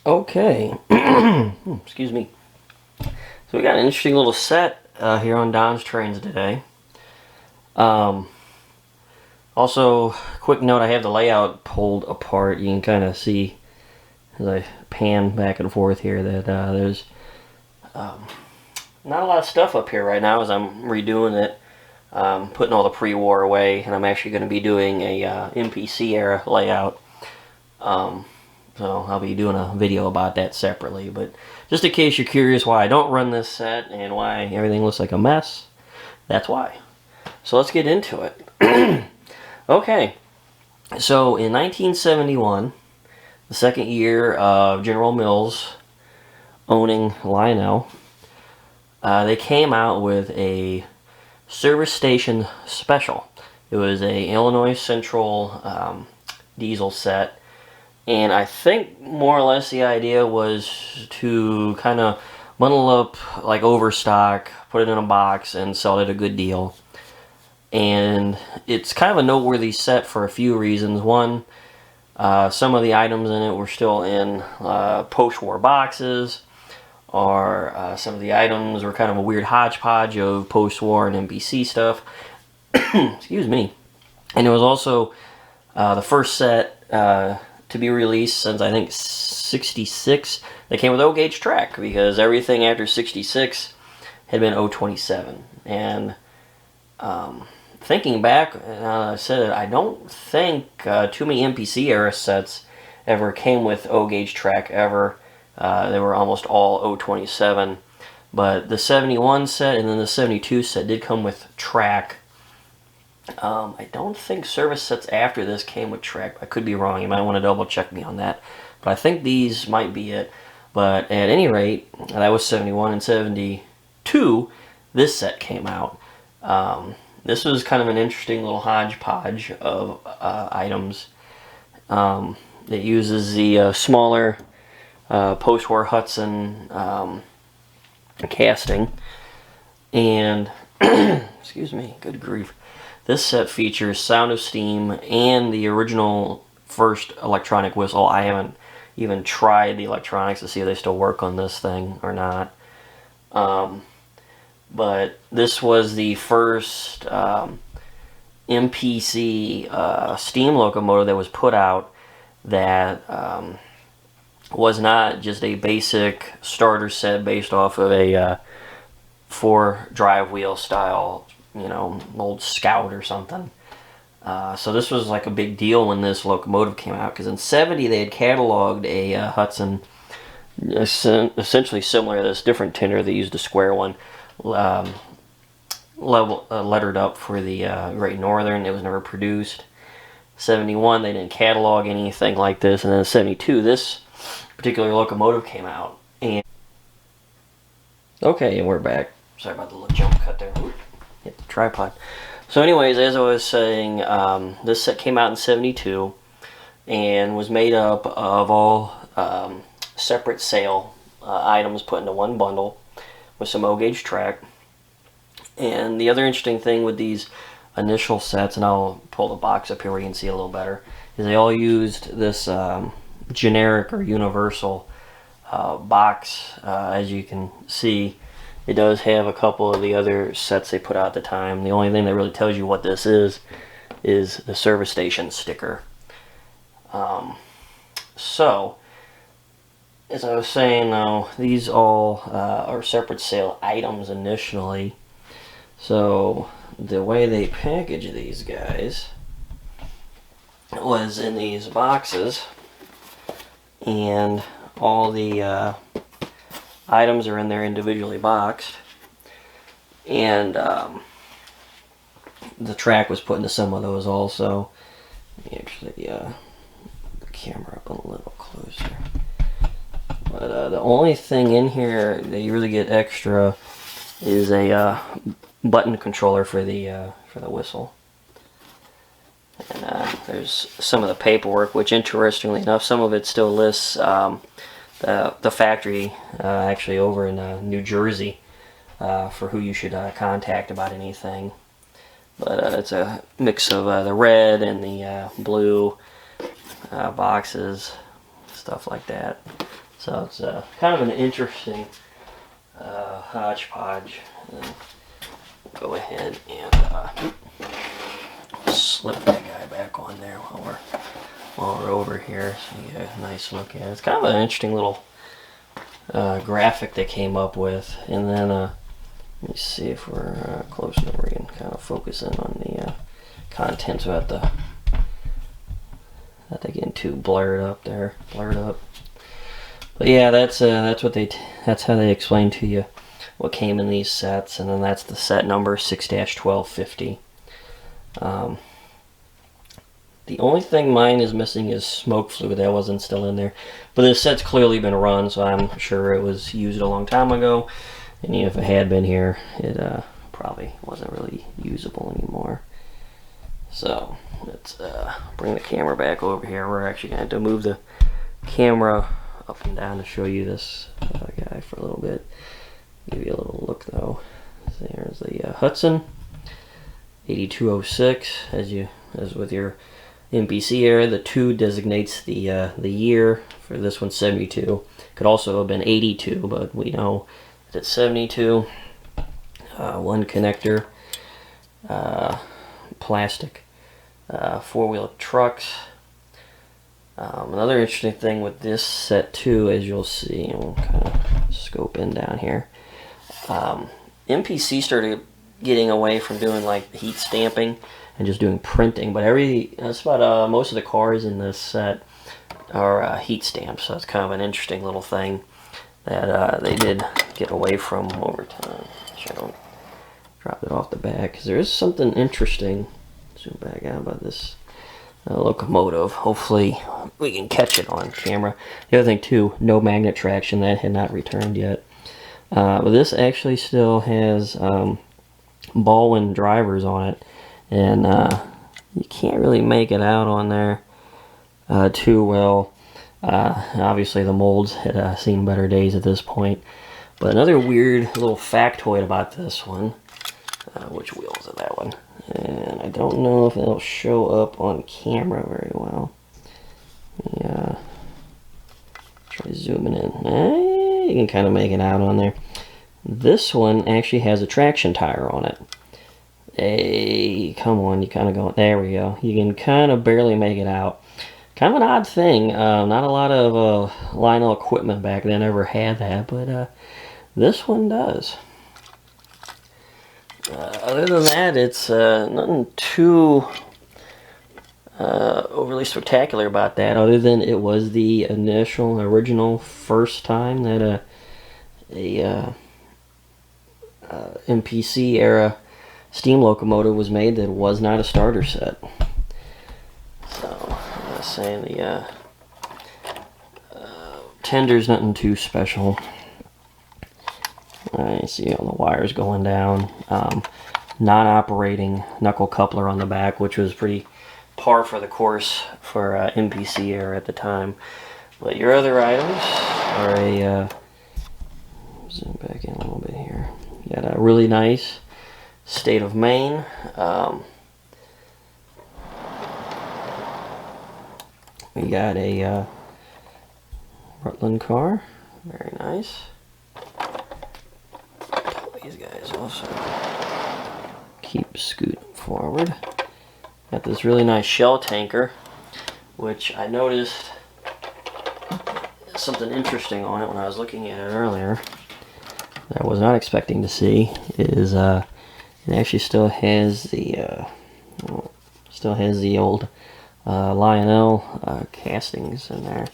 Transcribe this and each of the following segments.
Okay, excuse me. So we got an interesting little set here on Don's Trains today. Um, Also, quick note, I have the layout pulled apart. You can kind of see as I pan back and forth here that there's not a lot of stuff up here right now as I'm redoing it. Putting all the pre-war away, and I'm actually going to be doing a MPC era layout. Um, so I'll be doing a video about that separately. But just in case you're curious why I don't run this set and why everything looks like a mess, that's why. So let's get into it. Okay, so in 1971, the second year of General Mills owning Lionel, they came out with a service station special. It was a Illinois Central diesel set, and I think more or less the idea was to kind of bundle up like overstock, put it in a box, and sell it at a good deal. And it's kind of a noteworthy set for a few reasons. One, some of the items in it were still in post-war boxes, or some of the items were kind of a weird hodgepodge of post-war and MPC stuff. Excuse me. And it was also the first set to be released since I think 66 that came with O-gauge track, because everything after 66 had been O27. And thinking back, I said I don't think too many MPC era sets ever came with O-gauge track ever. They were almost all O27. But the 71 set and then the 72 set did come with track. I don't think service sets after this came with track. I could be wrong. You might want to double check me on that. But I think these might be it. But at any rate, that was 71 and 72. This set came out. This was kind of an interesting little hodgepodge of items. It uses the smaller post-war Hudson casting. And, excuse me, good grief. This set features Sound of Steam and the original first electronic whistle. I haven't even tried the electronics to see if they still work on this thing or not. But this was the first MPC steam locomotive that was put out that was not just a basic starter set based off of a 4 drive wheel style, old Scout or something. So this was like a big deal when this locomotive came out, because in 70 they had cataloged a Hudson essentially similar to this, different tender. They used a square one, lettered up for the Great Northern. It was never produced. 71 they didn't catalog anything like this, and then in 72 this particular locomotive came out. And okay, and we're back. Sorry about the little jump cut there. Hit the tripod. So anyways, as I was saying, this set came out in 72 and was made up of all separate sale items put into one bundle with some O-gauge track. And the other interesting thing with these initial sets, and I'll pull the box up here where you can see a little better, is they all used this generic or universal box. As you can see, it does have a couple of the other sets they put out at the time. The only thing that really tells you what this is the service station sticker. So, as I was saying though, these all are separate sale items initially. So, the way they package these guys was in these boxes, and all the items are in there individually boxed, and the track was put into some of those also. Let me actually the camera up a little closer. But the only thing in here that you really get extra is a button controller for the whistle. And there's some of the paperwork, which interestingly enough, some of it still lists the factory actually over in New Jersey for who you should contact about anything. But it's a mix of the red and the blue boxes, stuff like that. So it's kind of an interesting hodgepodge. Go ahead and slip that guy back on there while we're over here, so you get a nice look at it. It's kind of an interesting little graphic they came up with. And then let me see if we're close enough where we can kind of focus in on the contents without they getting too blurred up. But yeah, that's how they explain to you what came in these sets, and then that's the set number 6-1250. The only thing mine is missing is smoke fluid. That wasn't still in there, but this set's clearly been run, so I'm sure it was used a long time ago, and even if it had been here, it probably wasn't really usable anymore. So let's bring the camera back over here. We're actually going to move the camera up and down to show you this guy for a little bit. Give you a little look though. There's the Hudson 8206. As with your MPC era, the 2 designates the year. For this one, 72. Could also have been 82, but we know that it's 72. One connector, plastic, 4-wheel trucks. Another interesting thing with this set too, as you'll see, and we'll kind of scope in down here. MPC started getting away from doing like heat stamping and just doing printing, but that's about most of the cars in this set are heat stamped, so it's kind of an interesting little thing that they did get away from over time. I don't drop it off the back, because there is something interesting, zoom back out, about this locomotive. Hopefully we can catch it on camera. The other thing too, no magnet traction. That had not returned yet. But this actually still has Baldwin drivers on it, and you can't really make it out on there too well. Obviously the molds had seen better days at this point. But another weird little factoid about this one, which wheel is it, that one? And I don't know if it'll show up on camera very well. Yeah, try zooming in. You can kind of make it out on there. This one actually has a traction tire on it. Hey, come on, you kind of go, there we go. You can kind of barely make it out. Kind of an odd thing. Not a lot of Lionel equipment back then ever had that, but this one does. Other than that, it's nothing too overly spectacular about that, other than it was the original first time that a MPC era steam locomotive was made that was not a starter set. So I'm not saying the tender's nothing too special. You see all the wires going down. Non-operating knuckle coupler on the back, which was pretty par for the course for MPC era at the time. But your other items are a zoom back in a little bit here. You got a really nice State of Maine. We got a Rutland car. Very nice. These guys also keep scooting forward. Got this really nice shell tanker, which I noticed something interesting on it when I was looking at it earlier that I was not expecting to see. Is it actually still has the old Lionel castings in there.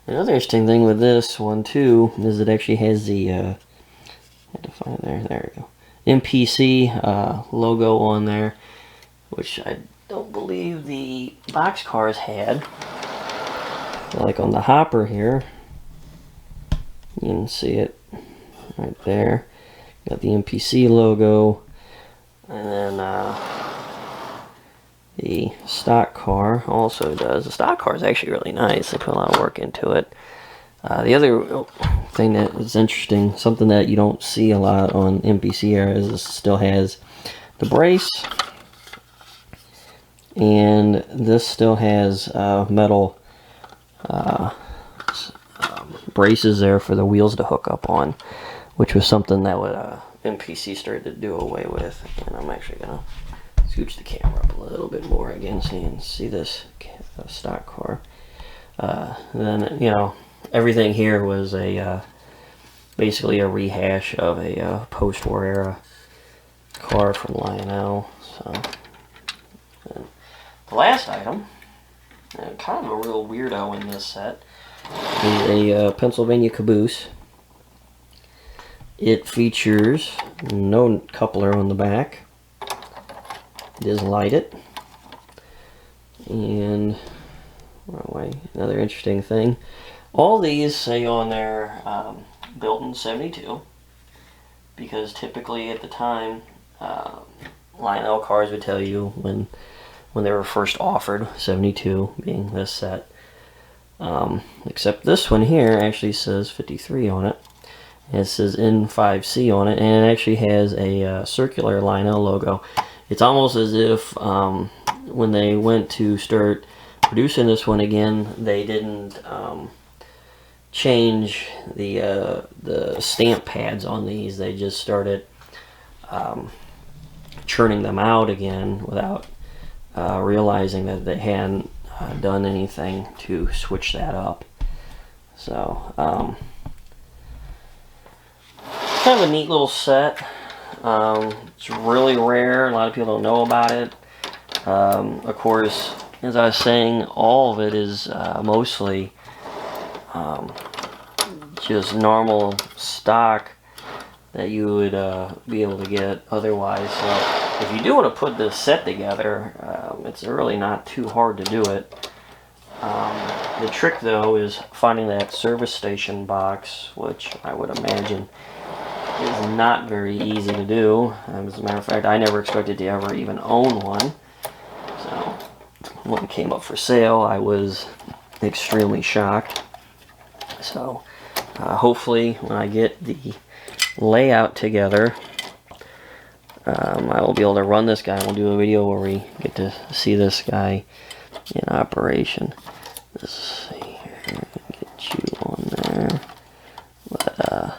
Another interesting thing with this one too is it actually has the I had to find it there we go, MPC logo on there, which I don't believe the box cars had. Like on the hopper here, you can see it right there. Got the MPC logo, and then the stock car also does. The stock car is actually really nice. They put a lot of work into it. The other thing that is interesting, something that you don't see a lot on MPC era, is this still has the brace, and this still has metal braces there for the wheels to hook up on, which was something that would MPC started to do away with. And I'm actually gonna scooch the camera up a little bit more again so you can see this stock car. Then, you know, everything here was a basically a rehash of a post-war era car from Lionel. So, and the last item, kind of a real weirdo in this set, is a Pennsylvania caboose. It features no coupler on the back. It is lighted. And another interesting thing, all these say on there built in 72, because typically at the time Lionel cars would tell you when they were first offered, 72 being this set. Except this one here actually says 53 on it. It says N5C on it, and it actually has a circular Lionel logo. It's almost as if when they went to start producing this one again, they didn't change the stamp pads on these. They just started churning them out again without realizing that they hadn't done anything to switch that up. So kind of a neat little set. It's really rare. A lot of people don't know about it. Of course, as I was saying, all of it is mostly just normal stock that you would be able to get otherwise. So if you do want to put this set together, it's really not too hard to do it. The trick though is finding that service station box, which I would imagine is not very easy to do. As a matter of fact, I never expected to ever even own one. So when it came up for sale, I was extremely shocked. So hopefully when I get the layout together, I will be able to run this guy. We'll do a video where we get to see this guy in operation. Let's see here, get you on there. But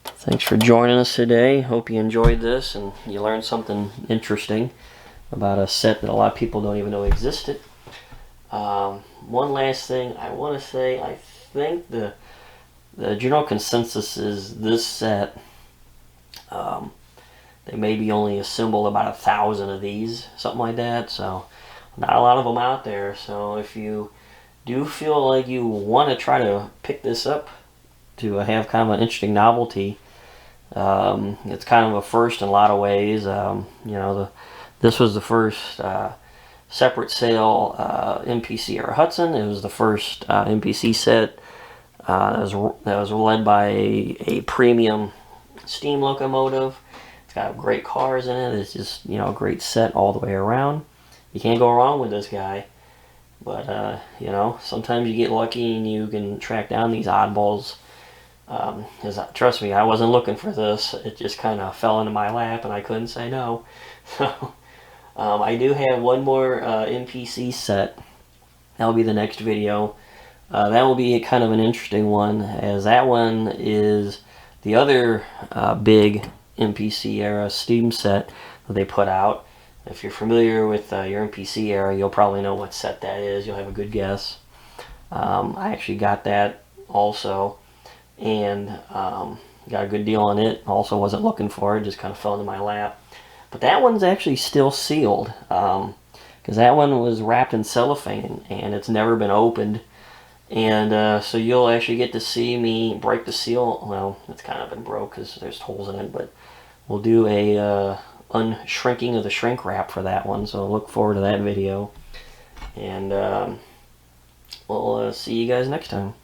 thanks for joining us today. Hope you enjoyed this and you learned something interesting about a set that a lot of people don't even know existed. One last thing I want to say, I think the general consensus is this set, they maybe only assembled about 1,000 of these, something like that, so not a lot of them out there. So if you do feel like you want to try to pick this up to have kind of an interesting novelty, it's kind of a first in a lot of ways. You know, this was the first separate sale MPC or Hudson. It was the first MPC set that was led by a premium steam locomotive. It's got great cars in it. It's just, you know, a great set all the way around. You can't go wrong with this guy. But you know, sometimes you get lucky and you can track down these oddballs. Trust me, I wasn't looking for this. It just kind of fell into my lap and I couldn't say no. So I do have one more MPC set. That'll be the next video. That will be kind of an interesting one, as that one is the other big MPC era steam set that they put out. If you're familiar with your MPC era, you'll probably know what set that is. You'll have a good guess. I actually got that also, and got a good deal on it. Also wasn't looking for it, just kind of fell into my lap. But that one's actually still sealed, because that one was wrapped in cellophane and it's never been opened. And so you'll actually get to see me break the seal. Well, it's kind of been broke because there's holes in it, but we'll do a unshrinking of the shrink wrap for that one. So look forward to that video. And we'll see you guys next time.